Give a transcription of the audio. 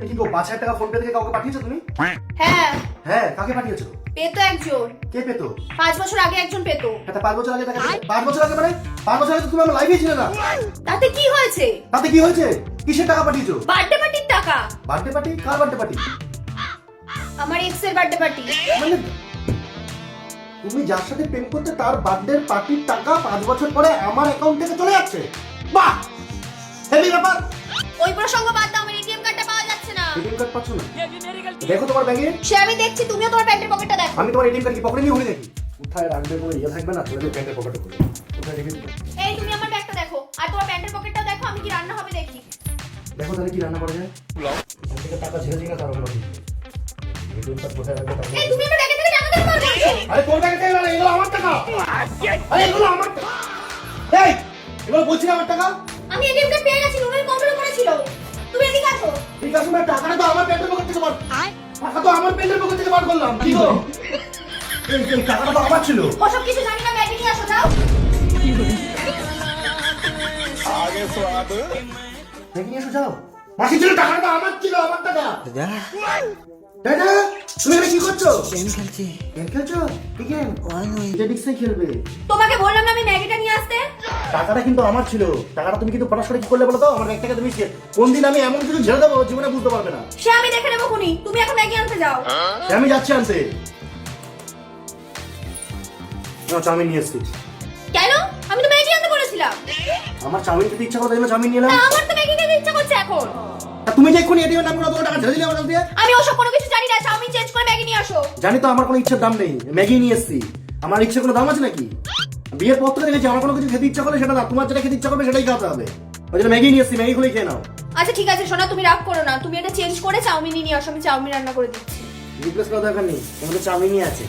কি গো ৫,০০০ টাকা phone pay থেকে কাউকে পাঠিয়েছো তুমি? হ্যাঁ হ্যাঁ, কাকে পাঠিয়েছো? পেতো একজন। কে পেতো? 5 বছর আগে একজন পেতো। এটা ৫ বছর আগে টাকা ৫ বছর আগে মানে ৫ বছর আগে তো তুমি আমার লাইভে ছিলে না। তাতে কি হয়েছে? তাতে কি হয়েছে? কিসের টাকা পাঠিয়েছো? বার্থডে পার্টির টাকা। Birthday party? কার বার্থডে পার্টি? আমার এক্স এর বার্থডে পার্টি। মানে তুমি যার সাথে প্রেম করতে তার বার্থডে পার্টির টাকা ৫ বছর পরে আমার অ্যাকাউন্ট থেকে চলে যাচ্ছে? বাহ! হেভি ব্যাপার। ওই প্রসঙ্গ বাদ দাও, আমার এটিএম কার্ডটা পাওয়া যাচ্ছে না। এটিএম কার্ড পাচ্ছ না? দেখো তোমার ব্যাগে। সে আমি দেখছি, তুমিও তোমার প্যান্টের পকেটটা দেখো। আমি তোমার এটিএম কার্ড কি পকেটে নিয়ে ঘুরি নাকি? কোথায় রাখবে কোনো ইয়ে থাকবে না, তাহলে প্যান্টের পকেটে খুলে কোথায় রেখে দিবে? এই তুমি আমার ব্যাগটা দেখো, আর তোমার প্যান্টের পকেটটাও দেখো, আমি কি রান্না হবে দেখি। দেখো তাহলে কি রান্না করা যায়। এখান থেকে টাকা ছেড়ে দিই না তার কোনো ঠিক নেই। এটিএম কার্ড কোথায় রাখবে তার এই তুমি আমার ব্যাগে থেকে টাকা বের করে দিয়েছো। আরে তোর ব্যাগে থেকে না, এগুলো আমার টাকা। আরে এগুলো আমার টাকা। এই এগুলো বলছি না আমার টাকা। আমি এটিএম কার্ড পেয়ে গেছি, রুমের কম্পিউটার করে ছিল। তুমি এদিকে আসো। ঠিক আছে, মানে টাকাটা তো আমার প্যান্টের পকেট থেকে বার। টাকা তো আমার প্যান্টের পকেট থেকে বার করলাম। কি গো? এই টাকাটা তো আমার ছিল। ওসব কিছু জানি না, ব্যাগে নিয়ে আসো যাও। দেখি নিয়ে এসো যাও। মাসি ছিল টাকাটা তো আমার ছিল, আমার টাকা। দাদা তুমি এখানে কি করছো? গেম খেলছি। গেম খেলছো? কি গেম? One we. জেডিক্সে খেলবে। তোমাকে বললাম না আমি ম্যাগিটা নিয়ে আসতে। টাকাটা কিন্তু আমার ছিল। টাকাটা তুমি কিন্তু পড়াশোনা কি করলে বলো তো? আমার ব্যাগ থেকে তুমি কোন দিন আমি এমন কিছু ঝেড়ে দেবো জীবনে বুঝতে পারবে না। সে আমি দেখে নেবো খুনি, তুমি এখন ম্যাগি আনতে যাও। সে আমি যাচ্ছি আনতে। না, চাউমিন নিয়ে এসছি। কেন? আমি তো ম্যাগি আনতে বলেছিলাম। আমার চাউমিন খেতে ইচ্ছা করে তাই জন্য চাউমিন নিয়ে না, এলাম। আমার তো ম্যাগি খেতে ইচ্ছা করছে এখন। তা তুমি যে এক্ষুনি এটিএম নাম করে অত টাকা ঝেড়ে দিলে আমার কাছ দিয়ে। আমি ওসব কোনো কিছু জানি না, চাউমিন চেঞ্জ করে ম্যাগি নিয়ে আসো। জানি তো আমার কোনো ইচ্ছার দাম নেই, ম্যাগি নিয়ে এসছি। আমার ইচ্ছার কোনো দাম আছে নাকি? বিয়ের পর থেকে দেখেছি আমার কোনো কিছু খেতে ইচ্ছা করলে সেটা না, তোমার যেটা খেতে ইচ্ছা করবে সেটাই খাওয়াতে হবে। ওই জন্য ম্যাগি নিয়ে এসছি, ম্যাগি খুলেই খেয়ে নাও। আচ্ছা ঠিক আছে সোনা, তুমি রাগ করো না, তুমি এটা চেঞ্জ করে চাউমিন নিয়ে আসো, আমি চাউমিন রান্না করে দিচ্ছি। রিপ্লেস করার দরকার নেই, আমাদের চাউমিনই আছে।